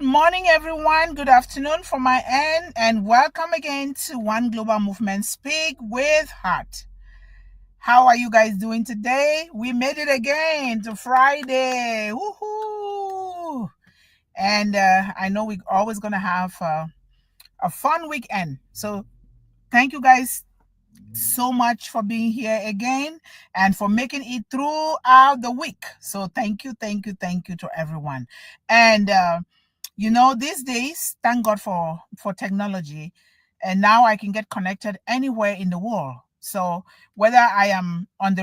Good morning, everyone. Good afternoon from my end, and welcome again to One Global Movement Speak with Heart. How are you guys doing today? We made it again to Friday. Woohoo! And I know we're always going to have a fun weekend. So thank you guys so much for being here again and for making it throughout the week. So thank you to everyone. And these days, thank God for technology, and now I can get connected anywhere in the world. So whether I am on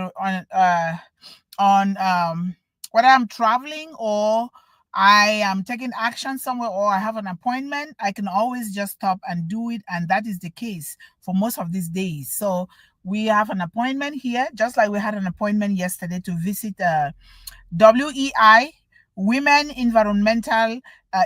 whether I'm traveling or I am taking action somewhere or I have an appointment, I can always just stop and do it. And that is the case for most of these days. So we have an appointment here, just like we had an appointment yesterday to visit WEI, Women Environmental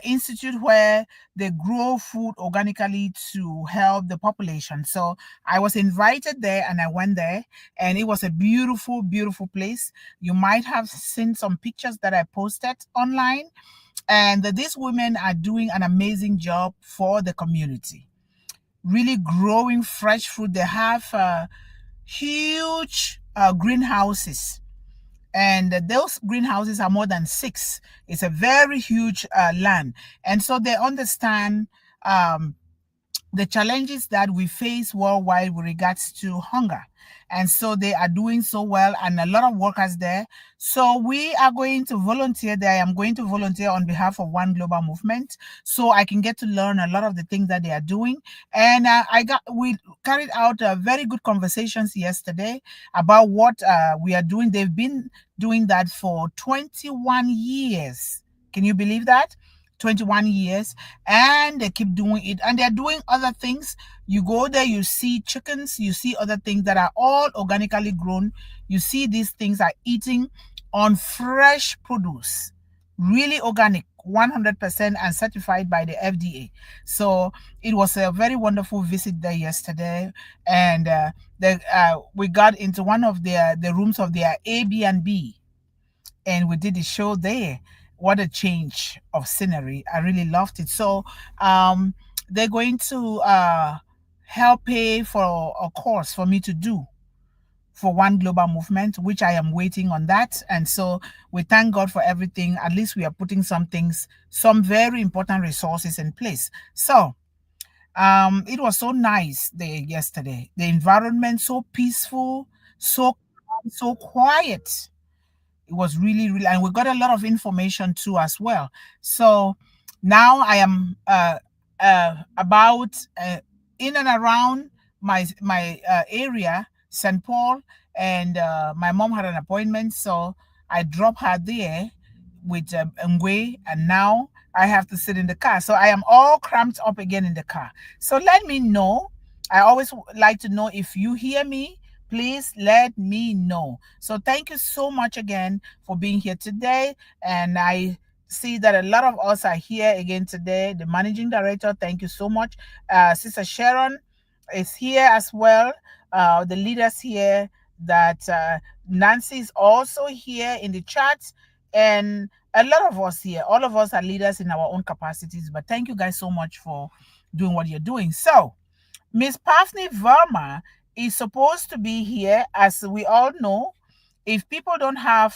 Institute, where they grow food organically to help the population. So I was invited there and I went there, and it was a beautiful, beautiful place. You might have seen some pictures that I posted online, and these women are doing an amazing job for the community, really growing fresh food. They have huge greenhouses, and those greenhouses are more than 6. It's a very huge land, and so they understand the challenges that we face worldwide with regards to hunger. And so they are doing so well, and a lot of workers there. So we are going to volunteer there. I am going to volunteer on behalf of One Global Movement, so I can get to learn a lot of the things that they are doing. And we carried out very good conversations yesterday about what we are doing. They've been doing that for 21 years. Can you believe that? 21 years, and they keep doing it, and they're doing other things. You go there, you see chickens, you see other things that are all organically grown. You see these things are eating on fresh produce, really organic, 100% and certified by the FDA. So it was a very wonderful visit there yesterday, and we got into one of the rooms of their Airbnb, and we did the show there. What a change of scenery. I really loved it. So they're going to help pay for a course for me to do for One Global Movement, which I am waiting on that. And so we thank God for everything. At least we are putting some very important resources in place. So it was so nice there yesterday. The environment so peaceful, so calm, so quiet. It was really, really, and we got a lot of information too as well. So now I am about in and around my area, St. Paul, and my mom had an appointment, so I dropped her there with Ngwe, and now I have to sit in the car. So I am all cramped up again in the car. So let me know. I always like to know if you hear me. Please let me know. So thank you so much again for being here today. And I see that a lot of us are here again today. The managing director, thank you so much. Sister Sharon is here as well. The leaders here, that Nancy is also here in the chat. And a lot of us here, all of us are leaders in our own capacities. But thank you guys so much for doing what you're doing. So Miss Pavni Verma is supposed to be here, as we all know. If people don't have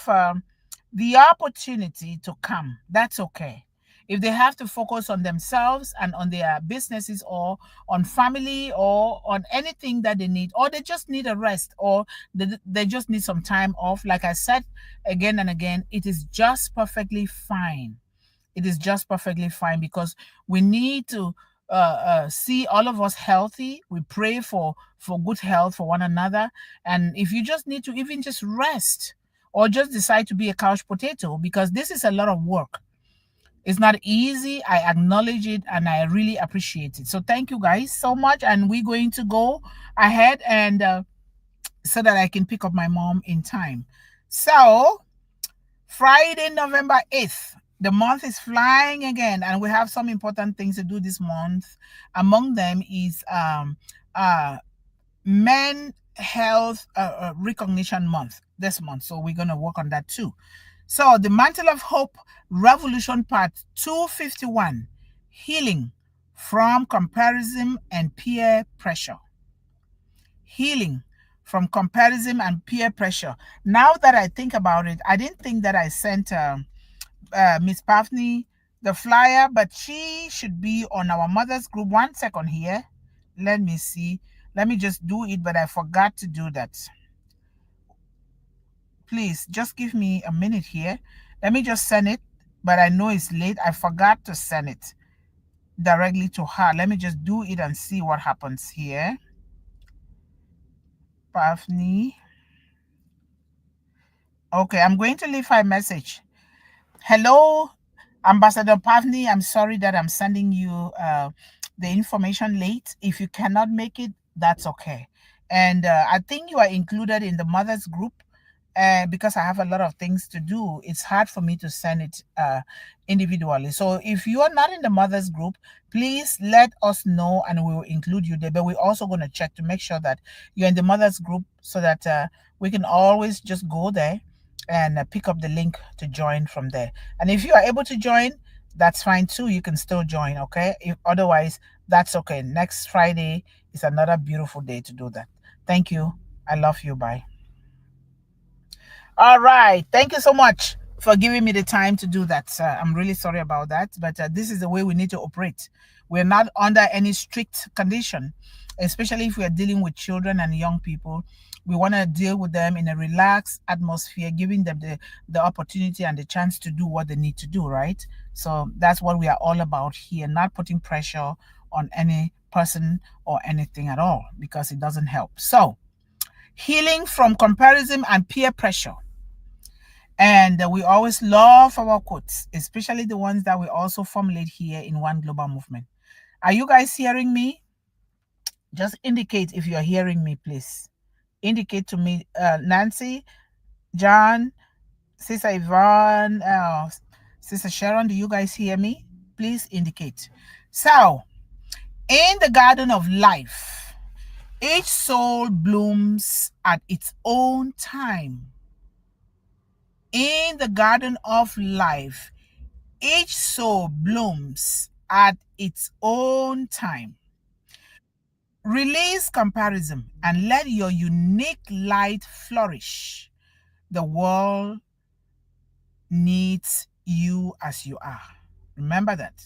the opportunity to come, that's okay. If they have to focus on themselves and on their businesses or on family or on anything that they need, or they just need a rest, or they just need some time off, like I said again and again, it is just perfectly fine. It is just perfectly fine, because we need to see all of us healthy. We pray for good health for one another. And if you just need to even just rest, or just decide to be a couch potato, because this is a lot of work. It's not easy. I acknowledge it and I really appreciate it. So thank you guys so much. And we're going to go ahead and so that I can pick up my mom in time. So Friday, November 8th. The month is flying again, and we have some important things to do this month. Among them is Men Health Recognition Month this month. So we're going to work on that too. So the Mantle of Hope Revolution Part 251, Healing from Comparison and Peer Pressure. Healing from comparison and peer pressure. Now that I think about it, I didn't think that I sent Miss Pavni the flyer, but she should be on our mother's group. 1 second here. Let me see. Let me just do it, but I forgot to do that. Please just give me a minute here. Let me just send it, but I know it's late. I forgot to send it directly to her. Let me just do it and see what happens here. Pavni. Okay, I'm going to leave her a message. Hello, Ambassador Pavni. I'm sorry that I'm sending you the information late. If you cannot make it, that's okay. And I think you are included in the mothers group. Because I have a lot of things to do, it's hard for me to send it individually. So if you are not in the mothers group, please let us know and we will include you there. But we're also going to check to make sure that you're in the mothers group so that we can always just go there and pick up the link to join from there. And if you are able to join, that's fine too. You can still join, okay? If otherwise, that's okay. Next Friday is another beautiful day to do that. Thank you. I love you. Bye. All right. Thank you so much for giving me the time to do that. I'm really sorry about that, but this is the way we need to operate. We're not under any strict condition, especially if we are dealing with children and young people. We want to deal with them in a relaxed atmosphere, giving them the opportunity and the chance to do what they need to do, right? So that's what we are all about here, not putting pressure on any person or anything at all, because it doesn't help. So, healing from comparison and peer pressure. And we always love our quotes, especially the ones that we also formulate here in One Global Movement. Are you guys hearing me? Just indicate if you are hearing me, please. Indicate to me, Nancy, John, Sister Yvonne, Sister Sharon, do you guys hear me? Please indicate. So, in the garden of life, each soul blooms at its own time. In the garden of life, each soul blooms at its own time. Release comparison and let your unique light flourish. The world needs you as you are. Remember that.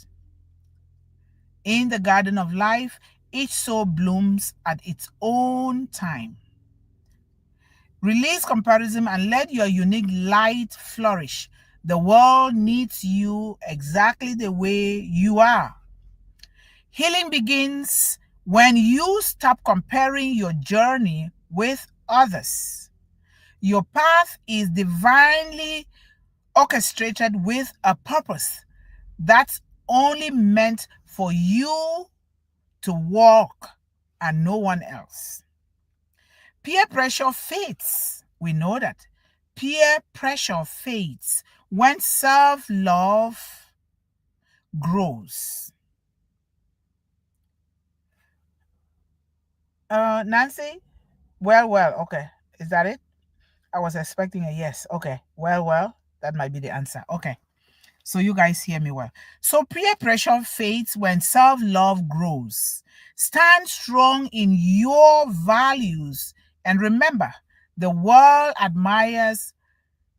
In the garden of life, each soul blooms at its own time. Release comparison and let your unique light flourish. The world needs you exactly the way you are. Healing begins when you stop comparing your journey with others. Your path is divinely orchestrated with a purpose that's only meant for you to walk and no one else. Peer pressure fades. We know that. Peer pressure fades when self-love grows. Nancy? Well, okay. Is that it? I was expecting a yes. Okay. Well, that might be the answer. Okay. So you guys hear me well. So peer pressure fades when self-love grows. Stand strong in your values and remember, the world admires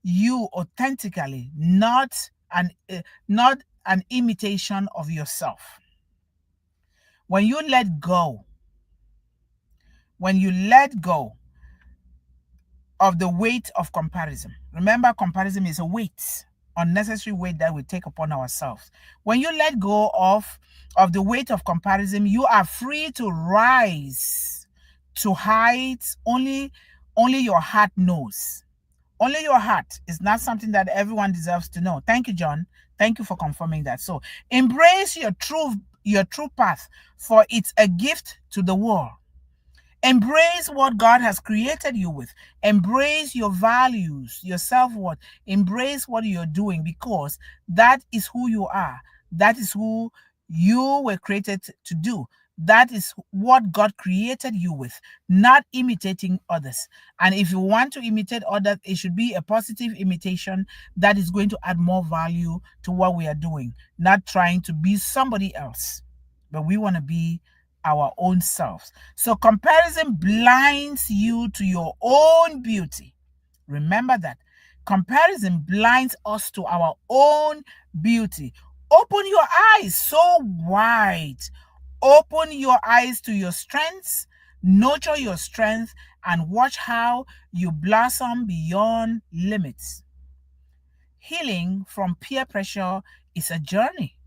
you authentically, not an imitation of yourself. When you let go of the weight of comparison. Remember, comparison is a weight, unnecessary weight that we take upon ourselves. When you let go of the weight of comparison, you are free to rise to heights only your heart knows. Only your heart is not something that everyone deserves to know. Thank you, John. Thank you for confirming that. So embrace your true path, for it's a gift to the world. Embrace what God has created you with. Embrace your values, your self-worth. Embrace what you're doing, because that is who you are. That is who you were created to do. That is what God created you with, not imitating others. And if you want to imitate others, it should be a positive imitation that is going to add more value to what we are doing, not trying to be somebody else, but we want to be our own selves. So comparison blinds you to your own beauty. Remember that. Comparison blinds us to our own beauty. Open your eyes so wide. Open your eyes to your strengths, nurture your strength, and watch how you blossom beyond limits. Healing from peer pressure is a journey.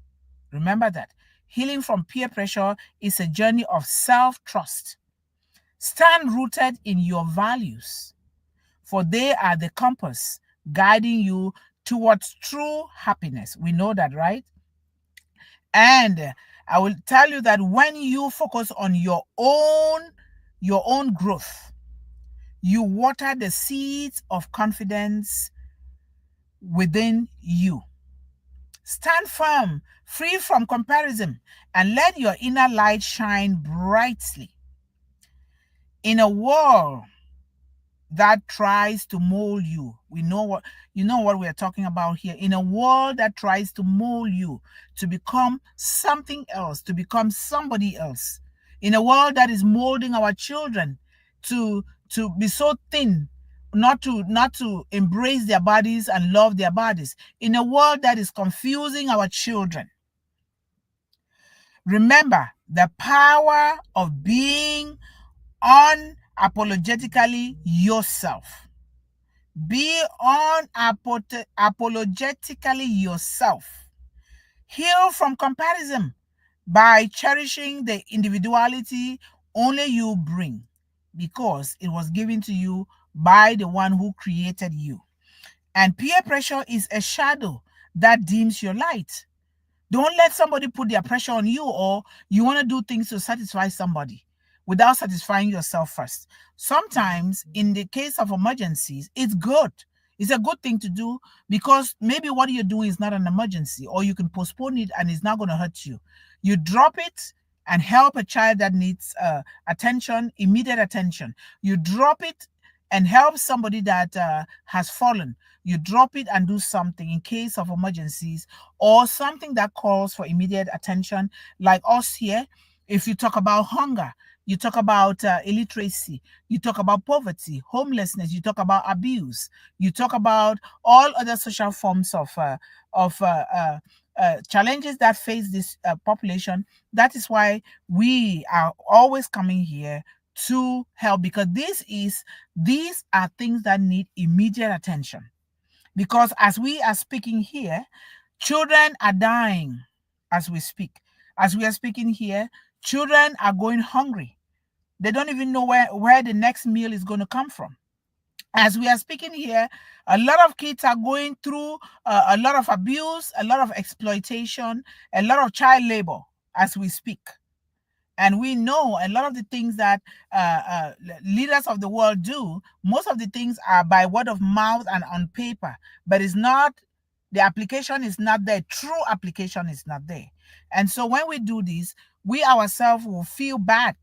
Remember that. Healing from peer pressure is a journey of self-trust. Stand rooted in your values, for they are the compass guiding you towards true happiness. We know that, right? And I will tell you that when you focus on your own growth, you water the seeds of confidence within you. Stand firm, free from comparison, and let your inner light shine brightly. In a world that tries to mold you, you know what we are talking about here. In a world that tries to mold you to become something else, to become somebody else. In a world that is molding our children to be so thin, not to embrace their bodies and love their bodies. In a world that is confusing our children. Remember the power of being unapologetically yourself. Be unapologetically yourself. Heal from comparison by cherishing the individuality only you bring, because it was given to you by the one who created you. And peer pressure is a shadow that dims your light. Don't let somebody put their pressure on you, or you want to do things to satisfy somebody without satisfying yourself first. Sometimes, in the case of emergencies, it's good. It's a good thing to do, because maybe what you're doing is not an emergency, or you can postpone it and it's not going to hurt you. You drop it and help a child that needs attention, immediate attention. You drop it and help somebody that has fallen. You drop it and do something in case of emergencies, or something that calls for immediate attention, like us here. If you talk about hunger, you talk about illiteracy, you talk about poverty, homelessness, you talk about abuse, you talk about all other social forms of challenges that face this population. That is why we are always coming here to help, because these are things that need immediate attention. Because as we are speaking here, children are dying as we speak. As we are speaking here, children are going hungry. They don't even know where the next meal is going to come from. As we are speaking here, a lot of kids are going through a lot of abuse, a lot of exploitation, a lot of child labor as we speak. And we know a lot of the things that leaders of the world do, most of the things are by word of mouth and on paper, but it's not, the application is not there. True application is not there. And so when we do this, we ourselves will feel bad.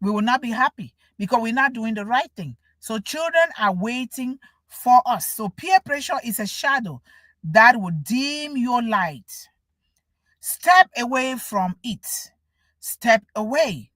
We will not be happy because we're not doing the right thing. So children are waiting for us. So peer pressure is a shadow that will dim your light. Step away from it. Step away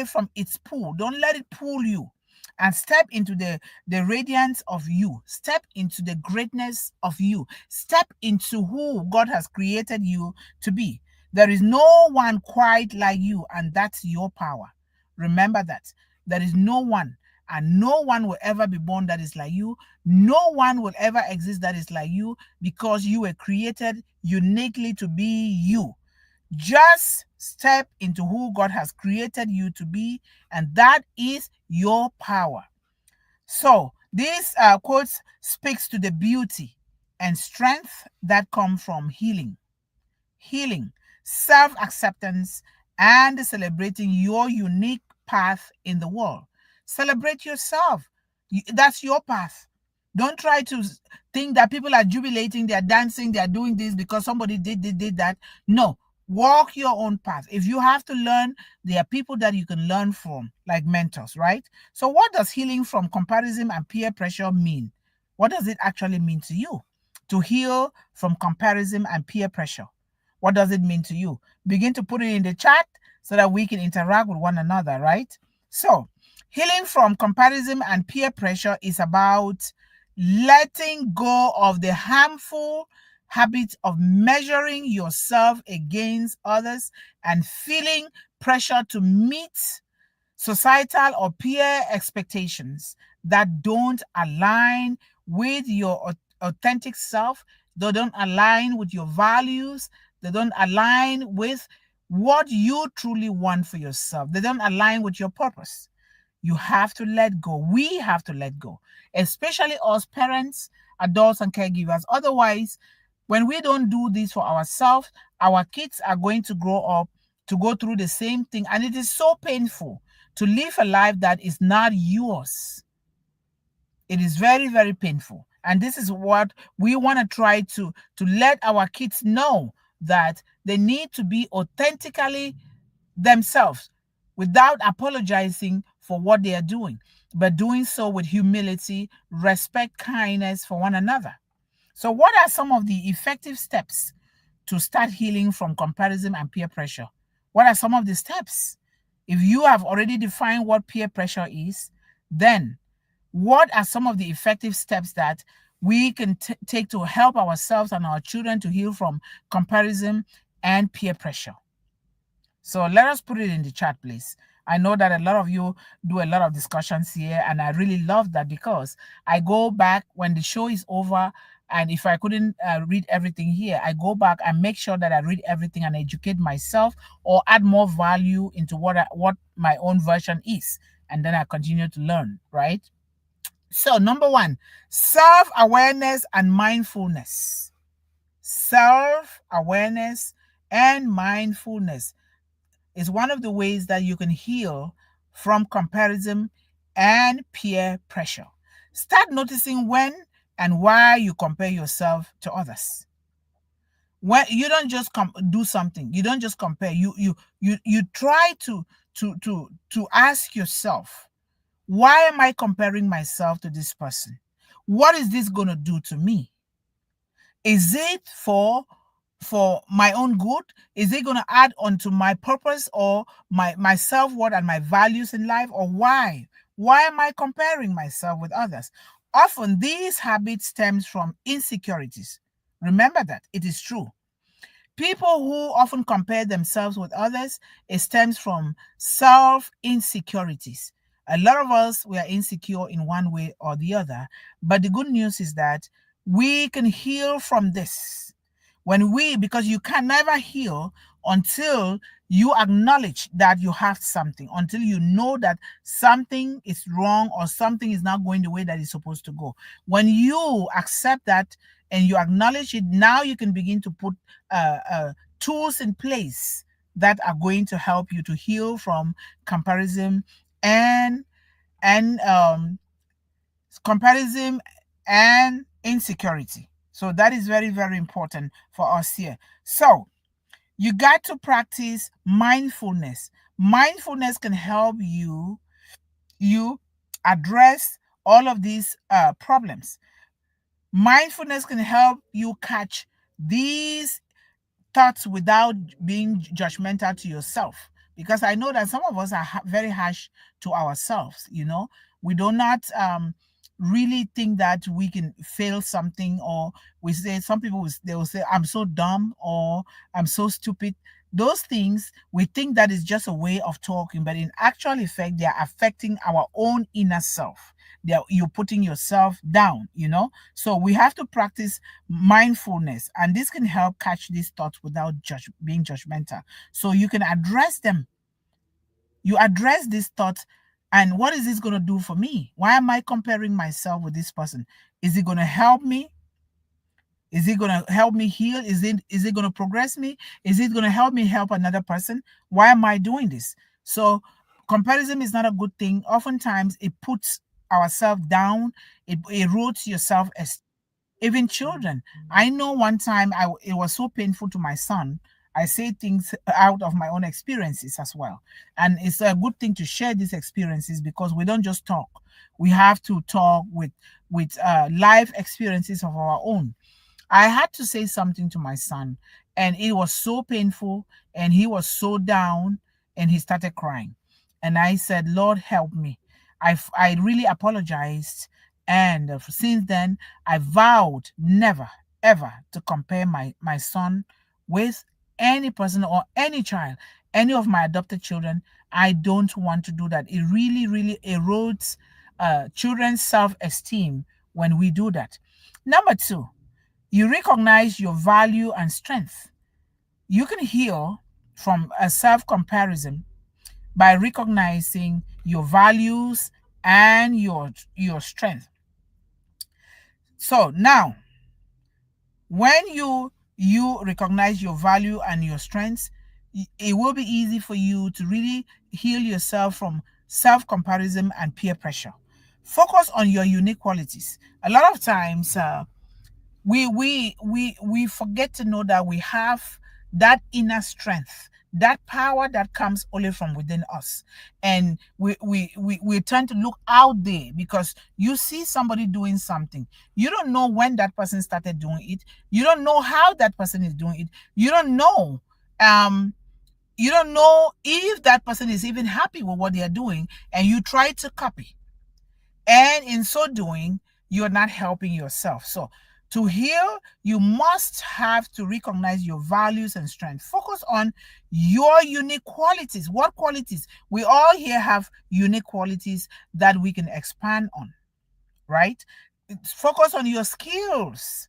from its pull. Don't let it pull you, and step into the radiance of you. Step into the greatness of you. Step into who God has created you to be. There is no one quite like you, and that's your power. Remember that. There is no one, and no one will ever be born that is like you. No one will ever exist that is like you, because you were created uniquely to be you. Just step into who God has created you to be, and that is your power. So this quote speaks to the beauty and strength that come from healing, self-acceptance, and celebrating your unique path in the world. Celebrate yourself. That's your path. Don't try to think that people are jubilating, they're dancing, they're doing this because somebody did that. No. Walk your own path. If you have to learn, there are people that you can learn from, like mentors, right? So what does healing from comparison and peer pressure mean? What does it actually mean to you to heal from comparison and peer pressure? What does it mean to you? Begin to put it in the chat so that we can interact with one another, right? So healing from comparison and peer pressure is about letting go of the harmful habit of measuring yourself against others and feeling pressure to meet societal or peer expectations that don't align with your authentic self. They don't align with your values. They don't align with what you truly want for yourself. They don't align with your purpose. You have to let go. We have to let go, especially us parents, adults, and caregivers. Otherwise, when we don't do this for ourselves, our kids are going to grow up to go through the same thing. And it is so painful to live a life that is not yours. It is very, very painful. And this is what we want to try to let our kids know, that they need to be authentically themselves without apologizing for what they are doing, but doing so with humility, respect, kindness for one another. So, what are some of the effective steps to start healing from comparison and peer pressure? What are some of the steps? If you have already defined what peer pressure is, then what are some of the effective steps that we can take to help ourselves and our children to heal from comparison and peer pressure? So let us put it in the chat, please. I know that a lot of you do a lot of discussions here, and I really love that, because I go back when the show is over, and if I couldn't read everything here, I go back and make sure that I read everything and educate myself or add more value into what my own version is, and then I continue to learn, right? So number one, self-awareness and mindfulness. Self-awareness and mindfulness is one of the ways that you can heal from comparison and peer pressure. Start noticing when and why you compare yourself to others. When you don't just do something, you don't just compare. You try to ask yourself, why am I comparing myself to this person? What is this going to do to me? Is it for my own good? Is it going to add on to my purpose or my self-worth and my values in life? Or why am I comparing myself with others? Often these habits stems from insecurities. Remember that it is true. People who often compare themselves with others, it stems from self-insecurities. A lot of us, we are insecure in one way or the other, but the good news is that we can heal from this. Because you can never heal until you acknowledge that you have something, until you know that something is wrong or something is not going the way that it's supposed to go. When you accept that and you acknowledge it, now you can begin to put tools in place that are going to help you to heal from comparison and comparison and insecurity. So that is very, very important for us here. So you got to practice mindfulness. Mindfulness can help you address all of these problems. Mindfulness can help you catch these thoughts without being judgmental to yourself, because I know that some of us are very harsh to ourselves. We do not really think that we can fail something, or we say, some people they will say, I'm so dumb or I'm so stupid. Those things, we think that is just a way of talking, but in actual effect, they are affecting our own inner self. You're putting yourself down. So we have to practice mindfulness, and this can help catch these thoughts without being judgmental. So you can address them. You address these thoughts, and what is this going to do for me? Why am I comparing myself with this person? Is it going to help me? Is it going to help me heal? Is it going to progress me? Is it going to help me help another person? Why am I doing this? So comparison is not a good thing. Oftentimes it puts ourselves down. It erodes your self-esteem. Even children. I know one time it was so painful to my son. I say things out of my own experiences as well. And it's a good thing to share these experiences because we don't just talk. We have to talk with life experiences of our own. I had to say something to my son, and it was so painful, and he was so down, and he started crying. And I said, Lord, help me. I really apologized. And since then, I vowed never, ever to compare my son with any person or any child, any of my adopted children. I don't want to do that. It really, really erodes children's self esteem when we do that. Number two, you recognize your value and strength. You can heal from a self comparison by recognizing your values and your strength. So now, when you recognize your value and your strengths, it will be easy for you to really heal yourself from self comparison and peer pressure. Focus on your unique qualities. A lot of times, we forget to know that we have that inner strength, that power that comes only from within us. And we tend to look out there because you see somebody doing something. You don't know when that person started doing it. You don't know how that person is doing it. You don't know if that person is even happy with what they are doing, and you try to copy. And in so doing, you're not helping yourself. So to heal, you must have to recognize your values and strengths. Focus on your unique qualities. What qualities? We all here have unique qualities that we can expand on, right? Focus on your skills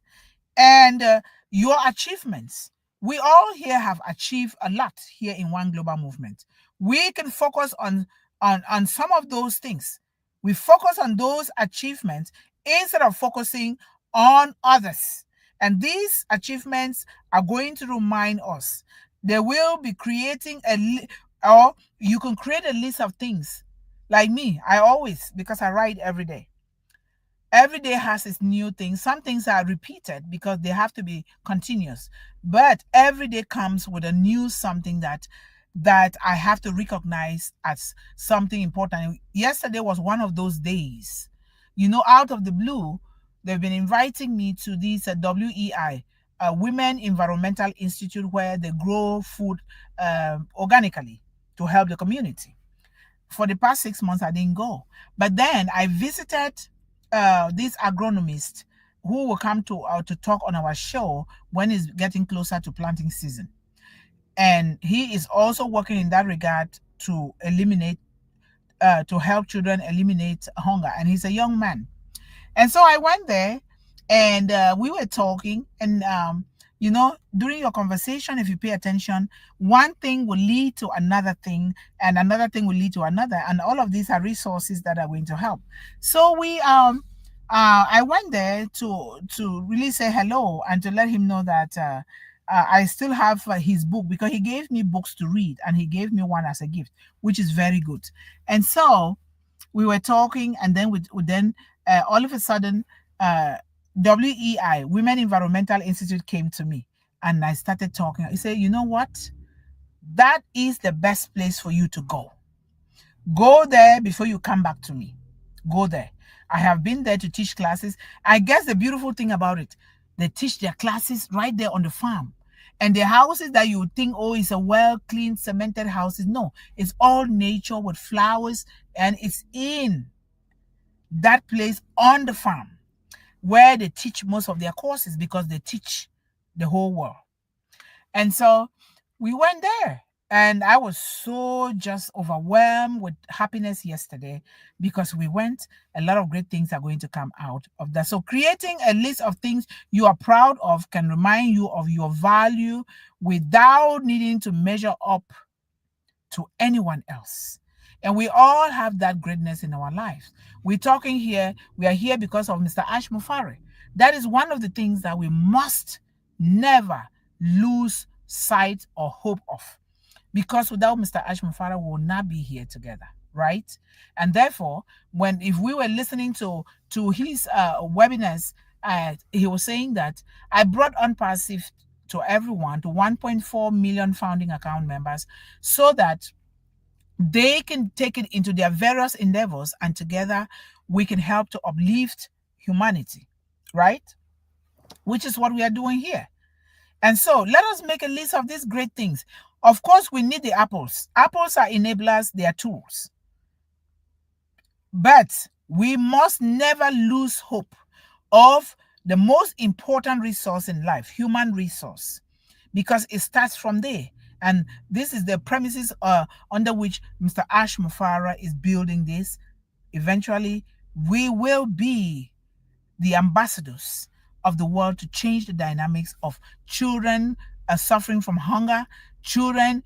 and your achievements. We all here have achieved a lot here in One Global Movement. We can focus on some of those things. We focus on those achievements instead of focusing on others. And these achievements are going to remind us. They will be creating or you can create a list of things. Like me, I always, because I write every day. Every day has its new things. Some things are repeated because they have to be continuous. But every day comes with a new something that I have to recognize as something important. Yesterday was one of those days. Out of the blue, they've been inviting me to this WEI, Women Environmental Institute, where they grow food organically to help the community. For the past 6 months, I didn't go. But then I visited this agronomist who will come to talk on our show when it's getting closer to planting season. And he is also working in that regard to to help children eliminate hunger. And he's a young man. And so I went there and we were talking. And, during your conversation, if you pay attention, one thing will lead to another thing and another thing will lead to another. And all of these are resources that are going to help. So I went there to really say hello and to let him know that I still have his book, because he gave me books to read and he gave me one as a gift, which is very good. And so we were talking, and then all of a sudden, WEI, Women Environmental Institute, came to me and I started talking. He said, you know what? That is the best place for you to go. Go there before you come back to me. Go there. I have been there to teach classes. I guess the beautiful thing about it, they teach their classes right there on the farm. And the houses that you would think, oh, it's a well-cleaned, cemented houses. No, it's all nature with flowers. And it's in that place on the farm where they teach most of their courses, because they teach the whole world. And so we went there. And I was so just overwhelmed with happiness yesterday because we went. A lot of great things are going to come out of that. So creating a list of things you are proud of can remind you of your value without needing to measure up to anyone else. And we all have that greatness in our lives. We are here because of Mr. Ash Mufari. That is one of the things that we must never lose sight or hope of. Because without Mr. Ash Mufari, we will not be here together, right? And therefore, if we were listening to his webinars, he was saying that I brought Unpassive to everyone, to 1.4 million founding account members, so that they can take it into their various endeavors, and together we can help to uplift humanity, right? Which is what we are doing here. And so let us make a list of these great things. Of course, we need the apples. Apples are enablers, they are tools. But we must never lose hope of the most important resource in life, human resource, because it starts from there. And this is the premises under which Mr. Ash Mufara is building this. Eventually, we will be the ambassadors of the world to change the dynamics of children suffering from hunger, children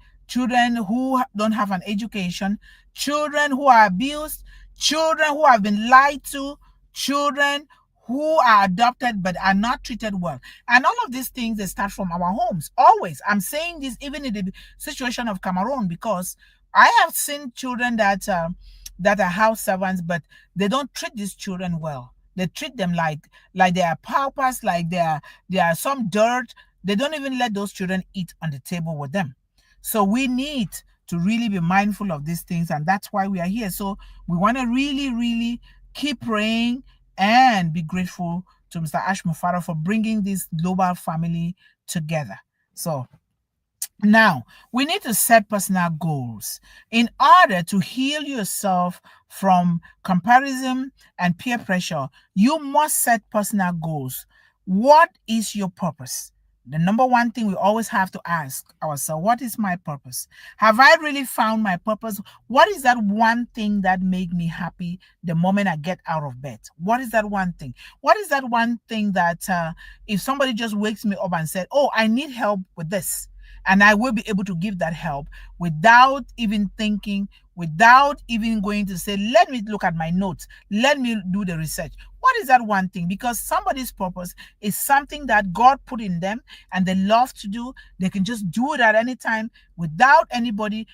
who don't have an education, children who are abused, children who have been lied to, children who are adopted but are not treated well. And all of these things, they start from our homes. Always. I'm saying this even in the situation of Cameroon, because I have seen children that are house servants, but they don't treat these children well. They treat them like they are paupers, like they are some dirt. They don't even let those children eat on the table with them. So we need to really be mindful of these things, and that's why we are here. So we want to really, really keep praying and be grateful to Mr. Ash Mufara for bringing this global family together. So now, we need to set personal goals. In order to heal yourself from comparison and peer pressure, you must set personal goals. What is your purpose? The number one thing we always have to ask ourselves, what is my purpose? Have I really found my purpose? What is that one thing that makes me happy the moment I get out of bed? What is that one thing? What is that one thing that if somebody just wakes me up and said, oh, I need help with this, and I will be able to give that help without even thinking, without even going to say, let me look at my notes, let me do the research. What is that one thing? Because somebody's purpose is something that God put in them and they love to do. They can just do it at any time without anybody.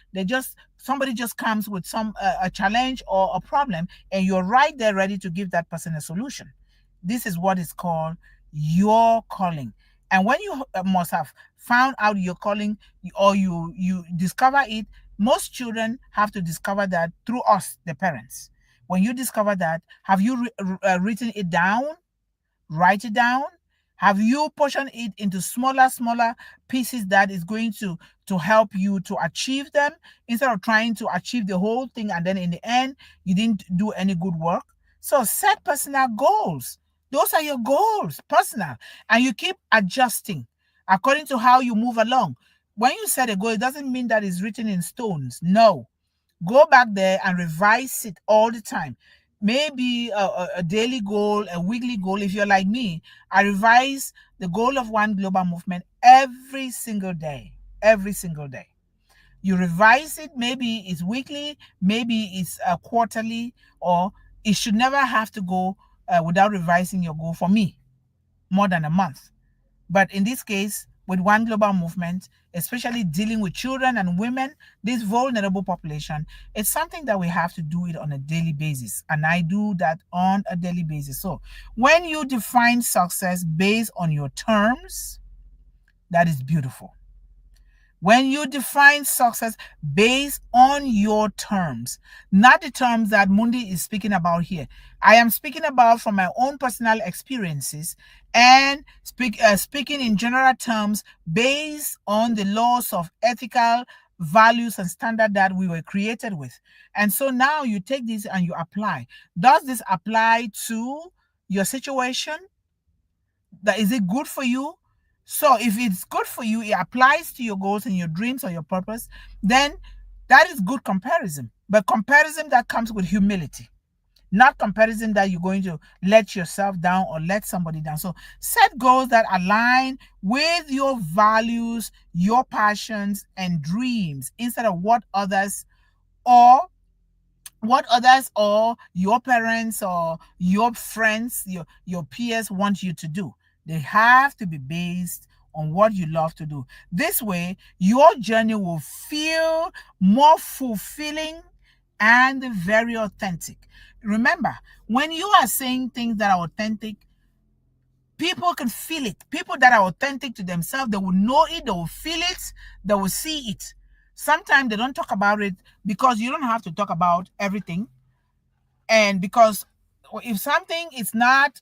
Somebody just comes with a challenge or a problem, and you're right there ready to give that person a solution. This is what is called your calling. And when you must have found out your calling, or you discover it, most children have to discover that through us, the parents. When you discover that, have you written it down? Write it down. Have you portioned it into smaller pieces that is going to help you to achieve them, instead of trying to achieve the whole thing and then in the end you didn't do any good work? So set personal goals. Those are your goals, personal, and you keep adjusting according to how you move along. When you set a goal, it doesn't mean that it's written in stones. No. Go back there and revise it all the time. Maybe a daily goal, a weekly goal. If you're like me, I revise the goal of one global movement every single day. Every single day. You revise it. Maybe it's weekly, maybe it's quarterly, or it should never have to go without revising your goal, for me, more than a month. But in this case, with one global movement, especially dealing with children and women, this vulnerable population, it's something that we have to do it on a daily basis. And I do that on a daily basis. So when you define success based on your terms, that is beautiful. When you define success based on your terms, not the terms that Mundih is speaking about here. I am speaking about from my own personal experiences, and speaking in general terms based on the laws of ethical values and standard that we were created with. And so now you take this and you apply. Does this apply to your situation? Is it good for you? So if it's good for you, it applies to your goals and your dreams or your purpose, then that is good comparison. But comparison that comes with humility, not comparison that you're going to let yourself down or let somebody down. So set goals that align with your values, your passions and dreams, instead of what others or your parents or your friends, your peers want you to do. They have to be based on what you love to do. This way, your journey will feel more fulfilling and very authentic. Remember, when you are saying things that are authentic, People can feel it. People that are authentic to themselves, they will know it, they will feel it, they will see it. Sometimes they don't talk about it because you don't have to talk about everything. And because if something is not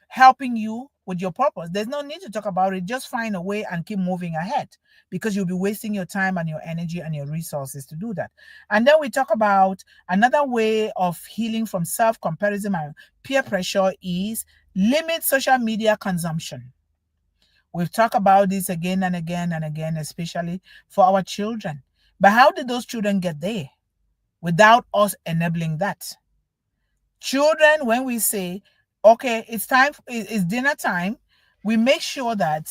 helping you with your purpose, there's no need to talk about it. Just find a way and keep moving ahead, because you'll be wasting your time and your energy and your resources to do that. And then we talk about another way of healing from self-comparison and peer pressure is limit social media consumption. We've talked about this again and again and again, especially for our children. But how did those children get there without us enabling that? Children, when we say, okay, it's time, it's dinner time, we make sure that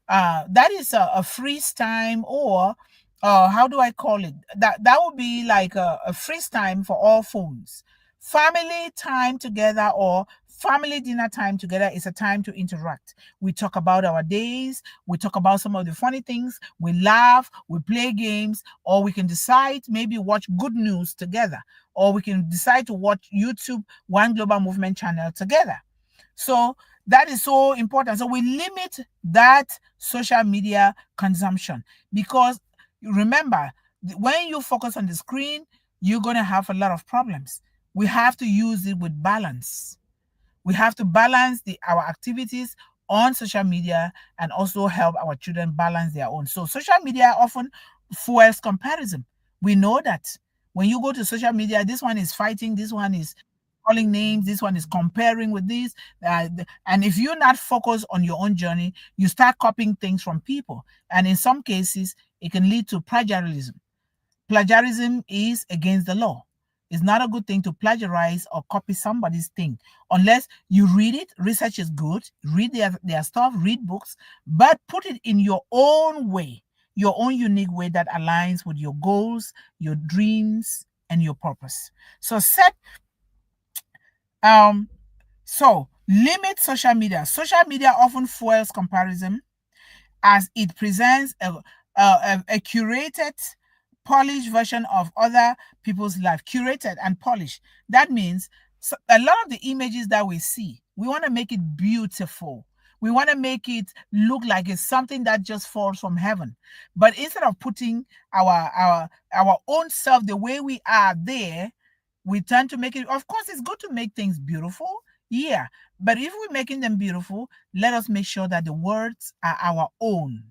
that is a freeze time, or how do I call it? That would be like a freeze time for all phones. Family time together or family dinner time together is a time to interact. We talk about our days, we talk about some of the funny things, we laugh, we play games, or we can decide maybe watch good news together, or we can decide to watch YouTube One Global Movement channel together. So that is so important. So we limit that social media consumption, because remember, when you focus on the screen, you're going to have a lot of problems. We have to use it with balance. We have to balance our activities on social media and also help our children balance their own. So social media often fuels comparison. We know that when you go to social media, this one is fighting, this one is calling names, this one is comparing with this. And if you're not focused on your own journey, you start copying things from people. And in some cases, it can lead to plagiarism. Plagiarism is against the law. It's not a good thing to plagiarize or copy somebody's thing unless you read it. Research is good. Read their stuff, read books, but put it in your own way, your own unique way that aligns with your goals, your dreams, and your purpose. So limit social media. Social media often fuels comparison as it presents a curated, polished version of other people's life. Curated and polished. That means a lot of the images that we see, we want to make it beautiful. We want to make it look like it's something that just falls from heaven. But instead of putting our own self the way we are there, we tend to make it. Of course, it's good to make things beautiful. Yeah. But if we're making them beautiful, let us make sure that the words are our own,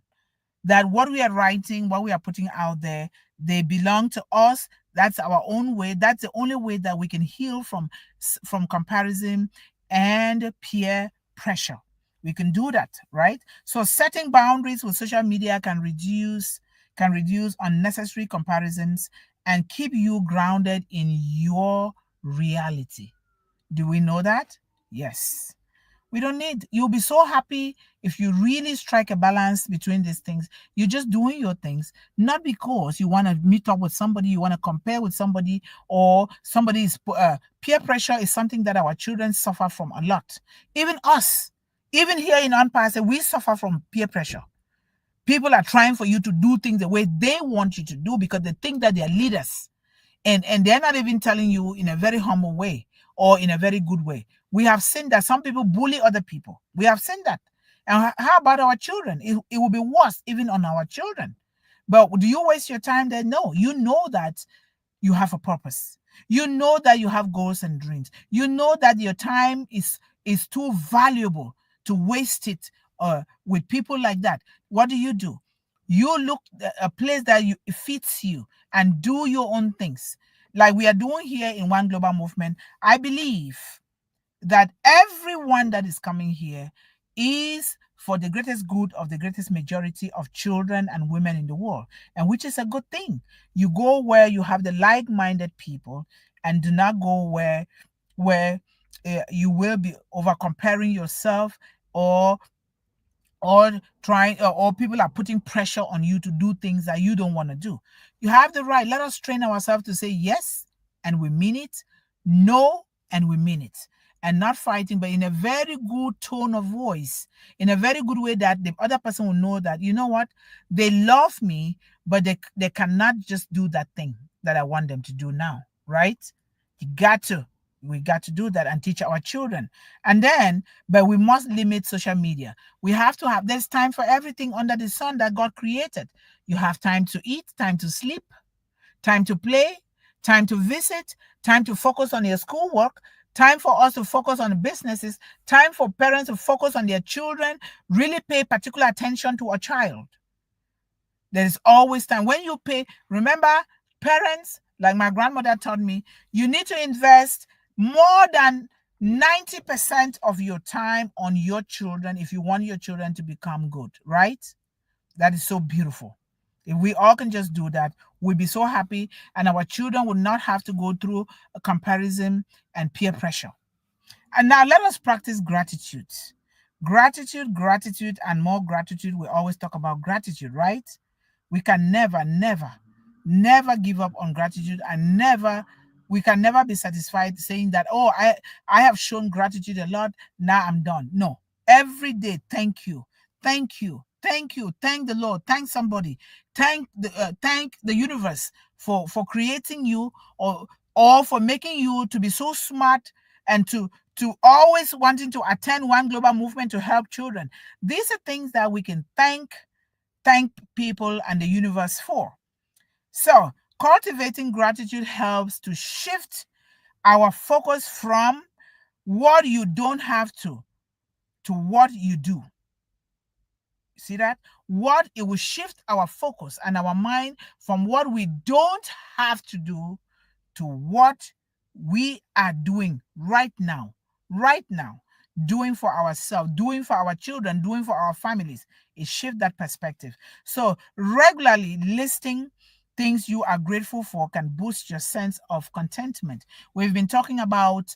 that what we are writing, what we are putting out there, they belong to us. That's our own way. That's the only way that we can heal from comparison and peer pressure. We can do that, right? So setting boundaries with social media can reduce unnecessary comparisons and keep you grounded in your reality. Do we know that? Yes. We don't need, you'll be so happy if you really strike a balance between these things. You're just doing your things, not because you want to meet up with somebody, you want to compare with somebody, or somebody's peer pressure is something that our children suffer from a lot. Even us, even here in Unpasted, we suffer from peer pressure. People are trying for you to do things the way they want you to do because they think that they're leaders. And they're not even telling you in a very humble way or in a very good way. We have seen that some people bully other people. We have seen that. And how about our children? It will be worse even on our children. But do you waste your time there? No. You know that you have a purpose. You know that you have goals and dreams. You know that your time is too valuable to waste it with people like that. What do? You look a place that fits you and do your own things, like we are doing here in One Global Movement. I believe that everyone that is coming here is for the greatest good of the greatest majority of children and women in the world, and which is a good thing. You go where you have the like-minded people, and do not go where you will be over comparing yourself, or trying, or people are putting pressure on you to do things that you don't want to do. You have the right. Let us train ourselves to say yes and we mean it, no and we mean it, and not fighting, but in a very good tone of voice, in a very good way that the other person will know that, you know what, they love me, but they cannot just do that thing that I want them to do now, right? You got to We got to do that and teach our children. And then, but we must limit social media. We have to have, there's time for everything under the sun that God created. You have time to eat, time to sleep, time to play, time to visit, time to focus on your schoolwork, time for us to focus on businesses, time for parents to focus on their children, really pay particular attention to a child. There's always time. When you pay, remember, parents, like my grandmother taught me, you need to invest more than 90% of your time on your children if you want your children to become good, right? That is so beautiful. If we all can just do that, we'll be so happy, and our children will not have to go through a comparison and peer pressure. And now let us practice gratitude. Gratitude, and more gratitude. We always talk about gratitude, right? We can never give up on gratitude, and we can never be satisfied saying that, oh, I have shown gratitude a lot, now I'm done. No, every day, thank you, thank the Lord, thank somebody, thank the universe for creating you, or for making you to be so smart and to always wanting to attend one global movement to help children. These are things that we can thank people and the universe for. So cultivating gratitude helps to shift our focus from what you don't have to what you do. See that? What it will shift our focus and our mind from what we don't have to do to what we are doing right now, doing for ourselves, doing for our children, doing for our families. It shifts that perspective. So regularly listing things you are grateful for can boost your sense of contentment. We've been talking about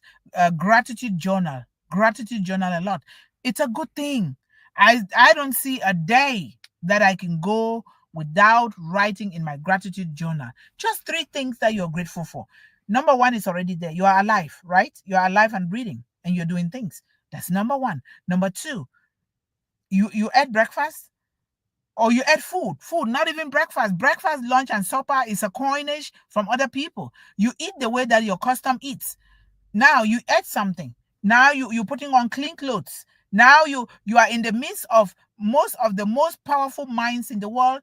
gratitude journal a lot. It's a good thing. I don't see a day that I can go without writing in my gratitude journal just 3 things that you're grateful for. Number 1 is already there. You are alive, right? You are alive and breathing, and you're doing things. That's number 1. Number 2, you ate breakfast, or you ate food, not even breakfast. Breakfast, lunch, and supper is a coinage from other people. You eat the way that your custom eats. Now you ate something. Now you're putting on clean clothes. Now you are in the midst of most powerful minds in the world,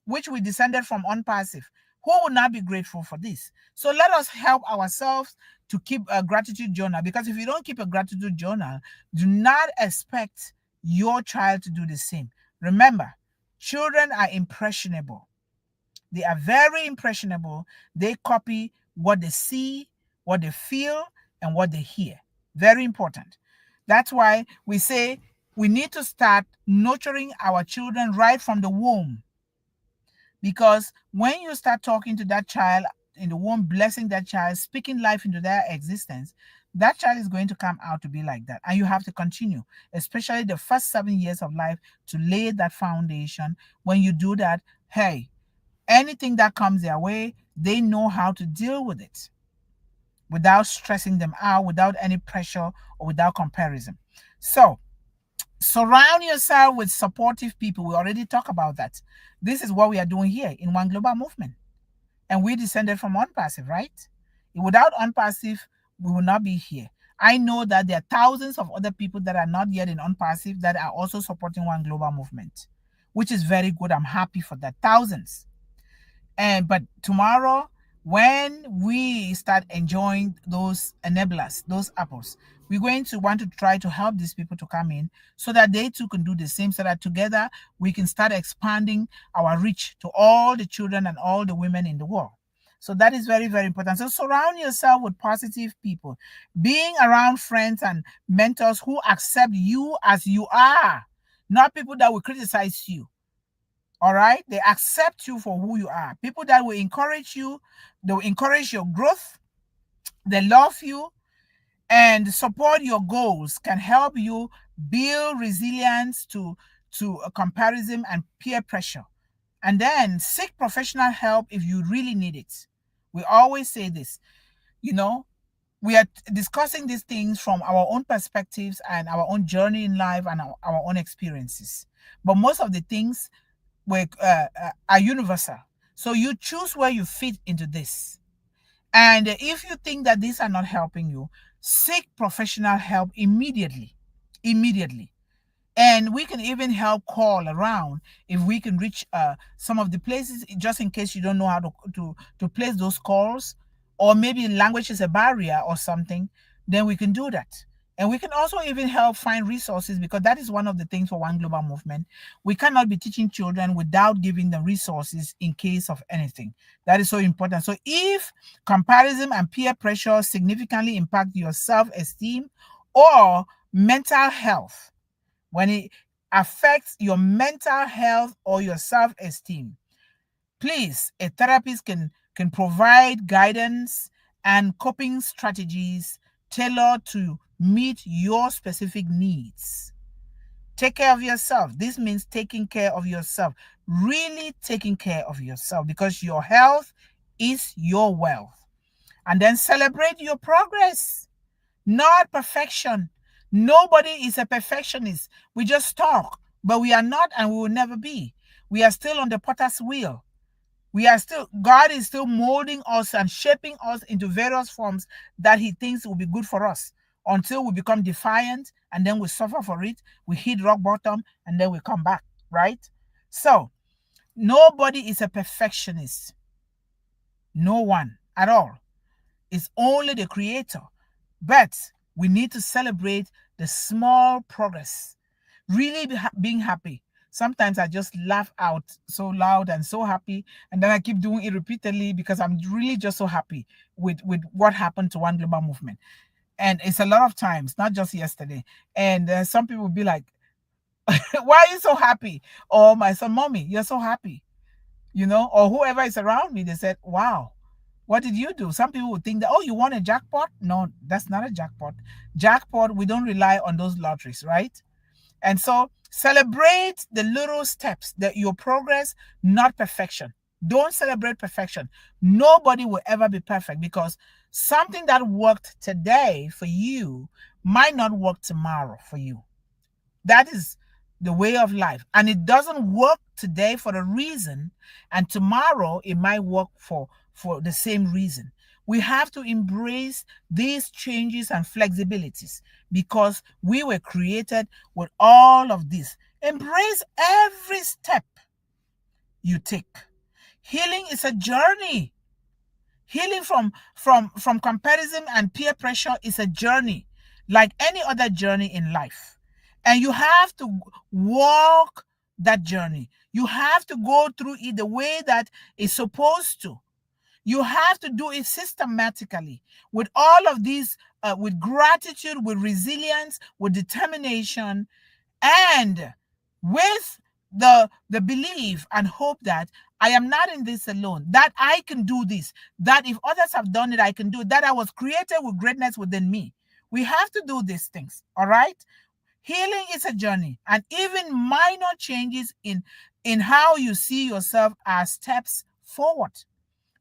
which we descended from unpassive. Who would not be grateful for this? So let us help ourselves to keep a gratitude journal, because if you don't keep a gratitude journal, do not expect your child to do the same. Remember, children are impressionable. They are very impressionable. They copy what they see, what they feel, and what they hear. Very important. That's why we say we need to start nurturing our children right from the womb. Because when you start talking to that child in the womb, blessing that child, speaking life into their existence, that child is going to come out to be like that. And you have to continue, especially the first 7 years of life, to lay that foundation. When you do that, hey, anything that comes their way, they know how to deal with it without stressing them out, without any pressure, or without comparison. So surround yourself with supportive people. We already talked about that. This is what we are doing here in One Global Movement. And we descended from Unpassive, right? Without Unpassive, we will not be here. I know that there are thousands of other people that are not yet in Unpassive that are also supporting One Global Movement, which is very good. I'm happy for that. Thousands. But tomorrow, when we start enjoying those enablers, those apples, we're going to want to try to help these people to come in so that they too can do the same, so that together we can start expanding our reach to all the children and all the women in the world. So that is very, very important. So surround yourself with positive people, being around friends and mentors who accept you as you are, not people that will criticize you. All right? They accept you for who you are. People that will encourage you, they will encourage your growth, they love you, and support your goals, can help you build resilience to a comparison and peer pressure. And then seek professional help if you really need it. We always say this, we are discussing these things from our own perspectives and our own journey in life and our own experiences. But most of the things are universal. So you choose where you fit into this. And if you think that these are not helping you, seek professional help immediately. Immediately. And we can even help call around if we can reach some of the places, just in case you don't know how to place those calls, or maybe language is a barrier or something, then we can do that. And we can also even help find resources, because that is one of the things for One Global Movement. We cannot be teaching children without giving them resources in case of anything. That is so important. So if comparison and peer pressure significantly impact your self-esteem or mental health, when it affects your mental health or your self-esteem, please, a therapist can provide guidance and coping strategies tailored to meet your specific needs. Take care of yourself. This means taking care of yourself, really taking care of yourself, because your health is your wealth. And then celebrate your progress, not perfection. Nobody is a perfectionist. We just talk, but we are not, and we will never be. We are still on the potter's wheel. God is still molding us and shaping us into various forms that he thinks will be good for us, until we become defiant, and then we suffer for it. We hit rock bottom, and then we come back, right? So nobody is a perfectionist. No one at all. It's only the creator. But we need to celebrate the small progress, really being happy. Sometimes I just laugh out so loud and so happy, and then I keep doing it repeatedly, because I'm really just so happy with what happened to One Global Movement. And it's a lot of times, not just yesterday. And some people will be like, why are you so happy? Or my son, mommy, you're so happy. Or whoever is around me, they said, wow, what did you do? Some people would think that, oh, you won a jackpot. No, that's not a jackpot. Jackpot, we don't rely on those lotteries, right? And so celebrate the little steps, that your progress, not perfection. Don't celebrate perfection. Nobody will ever be perfect, because something that worked today for you might not work tomorrow for you. That is the way of life. And it doesn't work today for a reason, and tomorrow it might work for the same reason. We have to embrace these changes and flexibilities, because we were created with all of this. Embrace every step you take. Healing is a journey. Healing from comparison and peer pressure is a journey, like any other journey in life. And you have to walk that journey. You have to go through it the way that it's supposed to. You have to do it systematically, with all of these, with gratitude, with resilience, with determination, and with the belief and hope that I am not in this alone, that I can do this, that if others have done it, I can do it, that I was created with greatness within me. We have to do these things, all right? Healing is a journey, and even minor changes in how you see yourself are steps forward.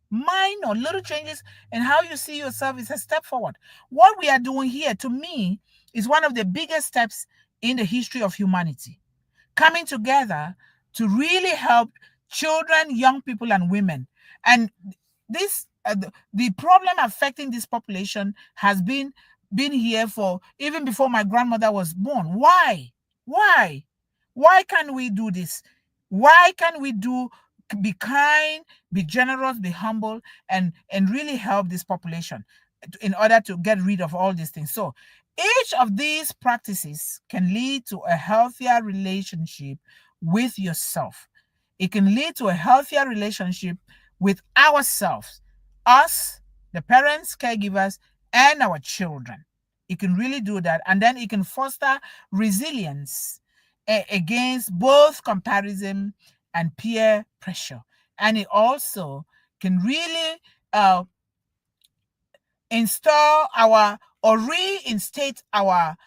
Minor little changes in how you see yourself is a step forward. What we are doing here, to me, is one of the biggest steps in the history of humanity, coming together to really help children, young people, and women. And this the problem affecting this population has been here for even before my grandmother was born. Why can't we do this? Why can't we be kind, be generous, be humble, and really help this population in order to get rid of all these things? So each of these practices can lead to a healthier relationship with yourself. It can lead to a healthier relationship with ourselves, us, the parents, caregivers, and our children. It can really do that. And then it can foster resilience against both comparison and peer pressure. And it also can really install or reinstate our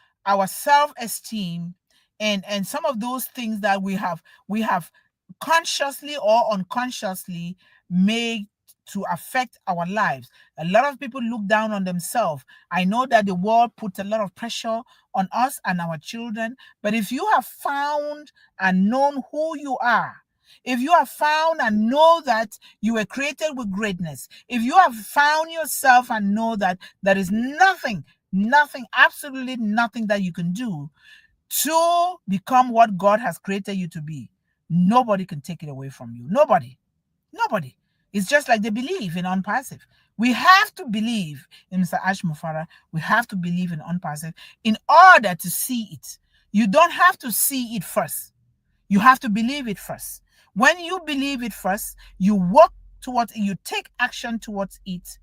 self-esteem, and some of those things that we have consciously or unconsciously made to affect our lives. A lot of people look down on themselves. I know that the world puts a lot of pressure on us and our children, but if you have found and known who you are, If you have found and know that you were created with greatness, if you have found yourself and know that there is nothing, absolutely nothing that you can do to become what God has created you to be, nobody can take it away from you. Nobody. It's just like they believe in unpassive. We have to believe in Mr. Ash Mufara. We have to believe in unpassive in order to see it. You don't have to see it first. You have to believe it first. When you believe it first, you work towards it, you take action towards it,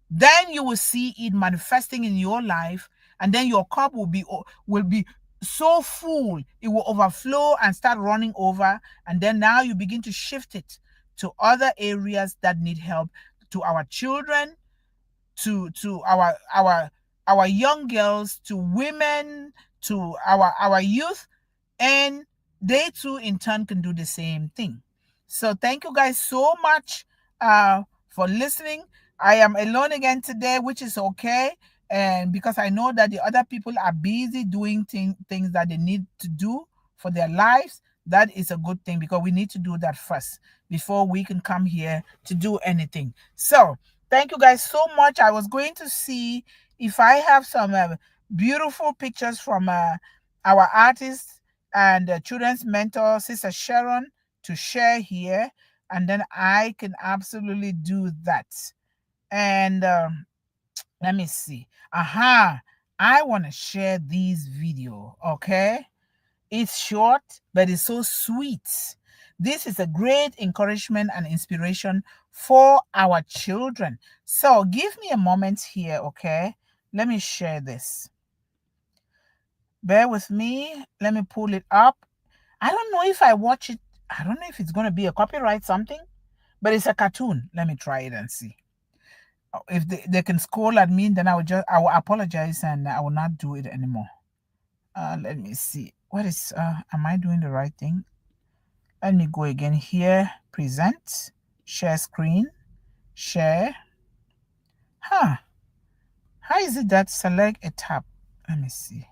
then you will see it manifesting in your life, and then your cup will be so full, it will overflow and start running over, and then now you begin to shift it to other areas that need help, to our children, to our young girls, to women, to our youth, and they too in turn can do the same thing. So thank you guys so much for listening. I am alone again today, which is okay, and because I know that the other people are busy doing things that they need to do for their lives. That is a good thing, because we need to do that first before we can come here to do anything. So thank you guys so much. I was going to see if I have some beautiful pictures from our artist and children's mentor, Sister Sharon, to share here, and then I can absolutely do that. And let me see. I want to share this video, okay? It's short, but it's so sweet. This is a great encouragement and inspiration for our children. So give me a moment here, okay? Let me share this. Bear with me. Let me pull it up. I don't know if I watch it. I don't know if it's going to be a copyright something, but it's a cartoon. Let me try it and see. If they can scold at me, then I will apologize and I will not do it anymore. Let me see. What is, am I doing the right thing? Let me go again here. Present, share screen, share. How is it that select a tab? Let me see.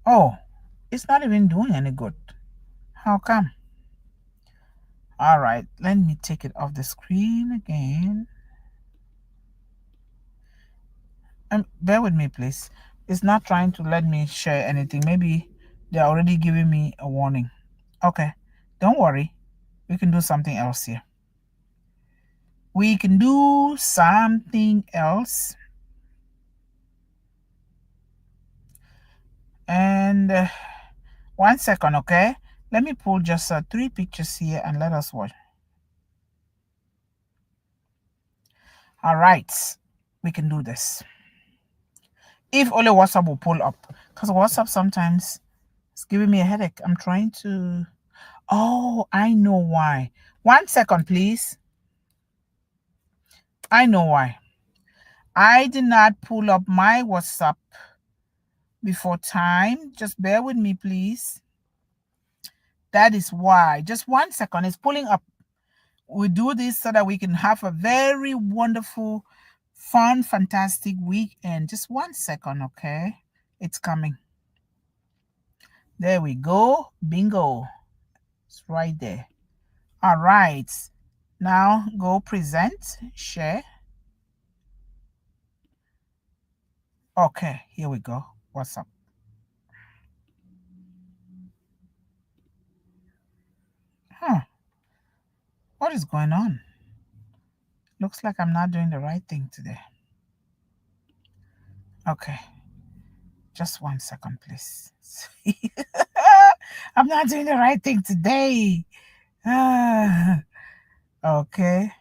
Oh, it's not even doing any good. How come? All right, let me take it off the screen again. Bear with me, please. It's not trying to let me share anything. Maybe they're already giving me a warning. Okay, don't worry. We can do something else here. We can do something else. And 1 second, okay? Let me pull just 3 pictures here and let us watch. All right, we can do this. If only WhatsApp will pull up, because WhatsApp sometimes it's giving me a headache. I'm trying to. Oh, I know why. 1 second, please. I know why. I did not pull up my WhatsApp before time. Just bear with me, please. That is why. Just 1 second. It's pulling up. We do this so that we can have a very wonderful, fun, fantastic weekend. Just 1 second, okay? It's coming. There we go. Bingo. It's right there. All right. Now go present, share. Okay, here we go. What's up? What is going on? Looks like I'm not doing the right thing today. Okay. Just 1 second, please. I'm not doing the right thing today. Okay.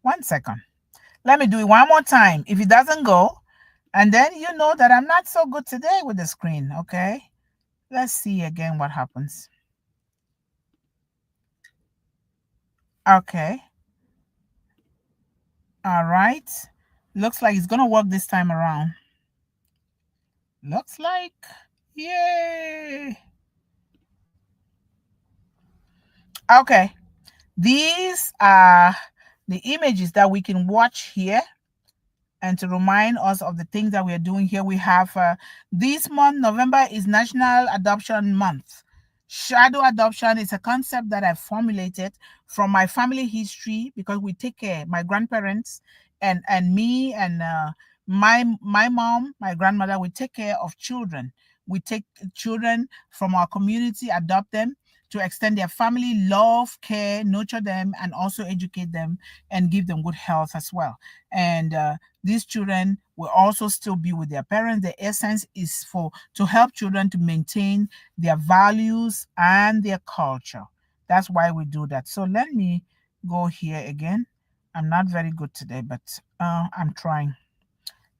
1 second. Let me do it one more time. If it doesn't go, and then you know that I'm not so good today with the screen, okay? Let's see again what happens. Okay. All right. Looks like it's going to work this time around. Looks like. Yay. Okay. These are the images that we can watch here. and to remind us of the things that we are doing here. We have this month, November, is National Adoption Month. Shadow adoption is a concept that I formulated from my family history, because we take care, my grandparents and me and my mom, my grandmother, we take care of children. We take children from our community, adopt them to extend their family, love, care, nurture them, and also educate them and give them good health as well. And these children will also still be with their parents. The essence is to help children to maintain their values and their culture. That's why we do that. So let me go here again. I'm not very good today, but I'm trying.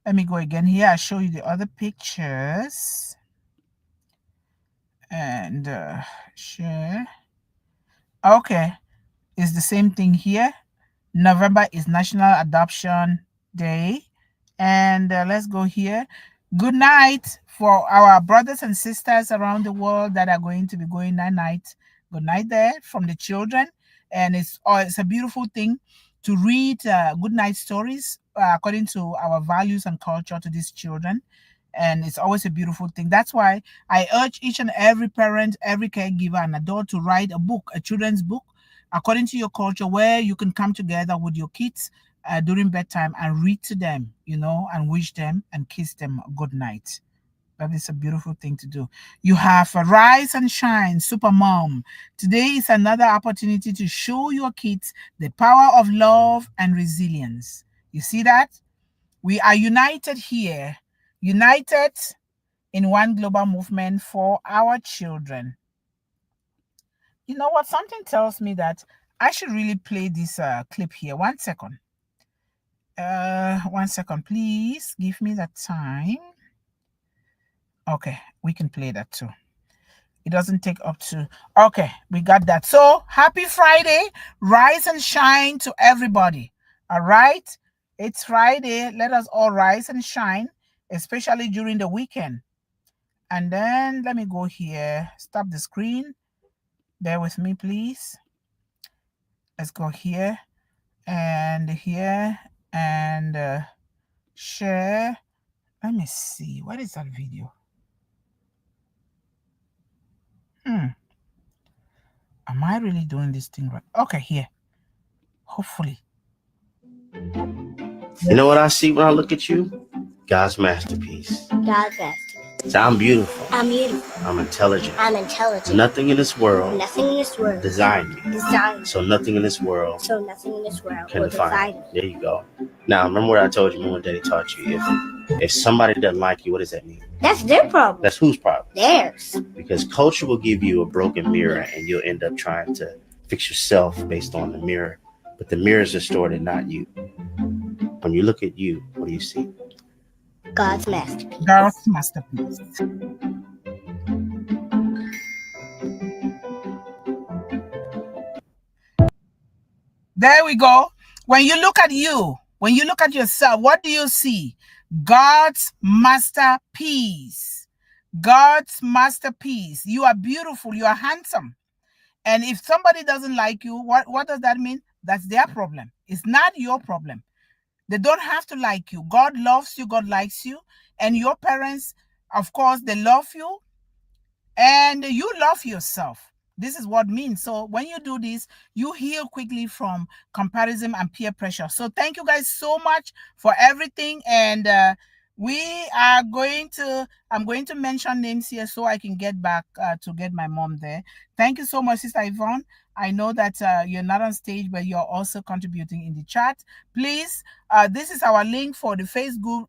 Let me go again here. I'll show you the other pictures. And share. Okay, it's the same thing here. November is National Adoption Day. And let's go here. Good night for our brothers and sisters around the world that are going to be going night. Good night there from the children. And it's a beautiful thing to read good night stories according to our values and culture to these children. And it's always a beautiful thing. That's why I urge each and every parent, every caregiver and adult to write a book, a children's book, according to your culture, where you can come together with your kids during bedtime and read to them, and wish them and kiss them good night. That is a beautiful thing to do. You have Rise and Shine, Super Mom. Today is another opportunity to show your kids the power of love and resilience. You see that? We are united here, united in one global movement for our children. You know what? Something tells me that I should really play this clip here. 1 second. 1 second, please. Give me that time. Okay, we can play that too. It doesn't take up to... Okay, we got that. So, happy Friday. Rise and shine to everybody. All right? It's Friday. Let us all rise and shine, especially during the weekend. And then let me go here. Stop the screen. Bear with me, please. Let's go here and here and share. Let me see. What is that video? Am I really doing this thing right? Okay, here. Hopefully. You know what I see when I look at you? God's masterpiece. God's masterpiece. So I'm beautiful. I'm beautiful. I'm intelligent. I'm intelligent. Nothing in this world. Nothing in this world. Designed me. Designed me. So nothing in this world. So nothing in this world Can will define define me. There you go. Now remember what I told you. Remember what Daddy taught you. If somebody doesn't like you, what does that mean? That's their problem. That's whose problem? Theirs. Because culture will give you a broken mirror, and you'll end up trying to fix yourself based on the mirror. But the mirror is distorted, not you. When you look at you, what do you see? God's masterpiece. God's masterpiece. There we go. When you look at you, when you look at yourself, what do you see? God's masterpiece. God's masterpiece. You are beautiful. You are handsome. And if somebody doesn't like you, what does that mean? That's their problem. It's not your problem. They don't have to like you. God loves you. God likes you. And your parents, of course, they love you. And you love yourself. This is what it means. So when you do this, you heal quickly from comparison and peer pressure. So thank you guys so much for everything. And I'm going to mention names here so I can get back to get my mom there. Thank you so much, Sister Yvonne. I know that you're not on stage, but you're also contributing in the chat. Please, this is our link for the Facebook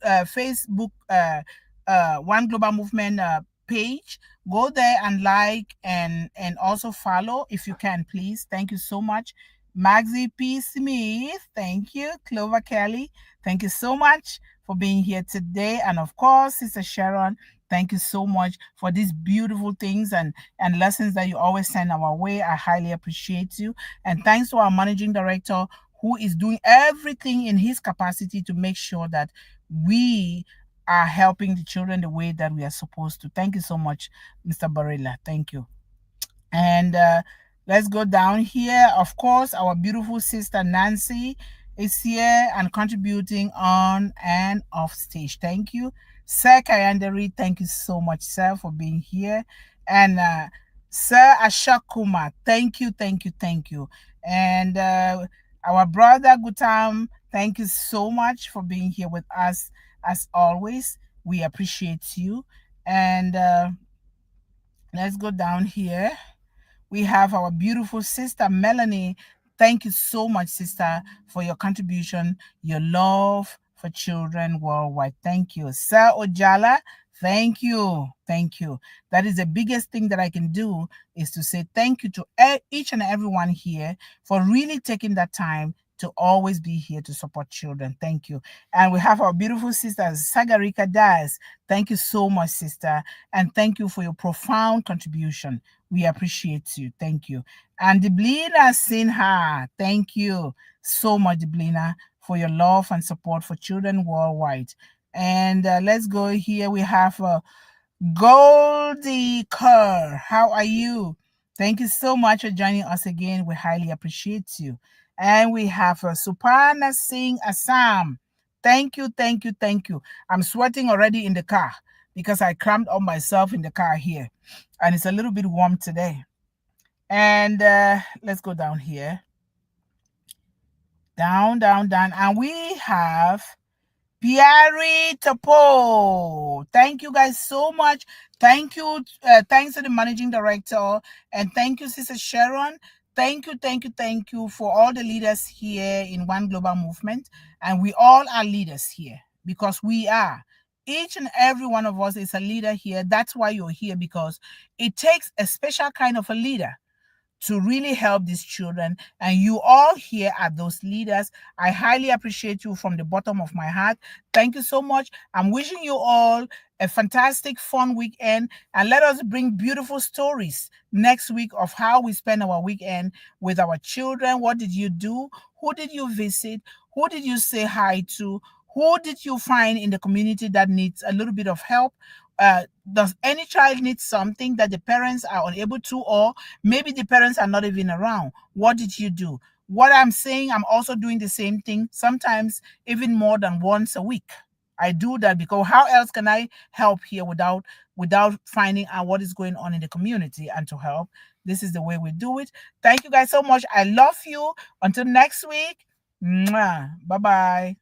One Global Movement page. Go there and like and also follow if you can, please. Thank you so much. Maxie P. Smith, thank you. Clover Kelly, thank you so much for being here today. And of course, Sister Sharon, thank you so much for these beautiful things and lessons that you always send our way. I highly appreciate you. And thanks to our managing director, who is doing everything in his capacity to make sure that we are helping the children the way that we are supposed to. Thank you so much, Mr. Barilla. Thank you. And let's go down here. Of course, our beautiful sister Nancy is here and contributing on and off stage. Thank you. Sir Kayandari, thank you so much, sir, for being here. And Sir Ashakuma, thank you, thank you, thank you. And our brother Gutam, thank you so much for being here with us as always. We appreciate you. And let's go down here. We have our beautiful sister, Melanie. Thank you so much, sister, for your contribution, your love for children worldwide. Thank you. Sir Ojala, thank you. Thank you. That is the biggest thing that I can do, is to say thank you to each and everyone here for really taking that time to always be here to support children. Thank you. And we have our beautiful sister, Sagarika Das. Thank you so much, sister. And thank you for your profound contribution. We appreciate you. Thank you. And Deblina Sinha, thank you so much, Deblina, for your love and support for children worldwide. And let's go here. We have Goldie Kerr. How are you? Thank you so much for joining us again. We highly appreciate you. And we have Suparna Singh Assam. Thank you, thank you, thank you. I'm sweating already in the car because I cramped on myself in the car here. And it's a little bit warm today. And let's go down here. Down, down, down. And we have Pierre Topo. Thank you guys so much. Thank you. Thanks to the managing director. And thank you, Sister Sharon. Thank you, thank you, thank you for all the leaders here in One Global Movement. And we all are leaders here because we are. Each and every one of us is a leader here. That's why you're here, because it takes a special kind of a leader to really help these children. And you all here are those leaders. I highly appreciate you from the bottom of my heart. Thank you so much. I'm wishing you all a fantastic, fun weekend. And let us bring beautiful stories next week of how we spend our weekend with our children. What did you do? Who did you visit? Who did you say hi to? Who did you find in the community that needs a little bit of help? Does any child need something that the parents are unable to, or maybe the parents are not even around? What did you do? What I'm saying, I'm also doing the same thing, sometimes even more than once a week. I do that because how else can I help here without finding out what is going on in the community and to help? This is the way we do it. Thank you guys so much. I love you. Until next week. Bye-bye.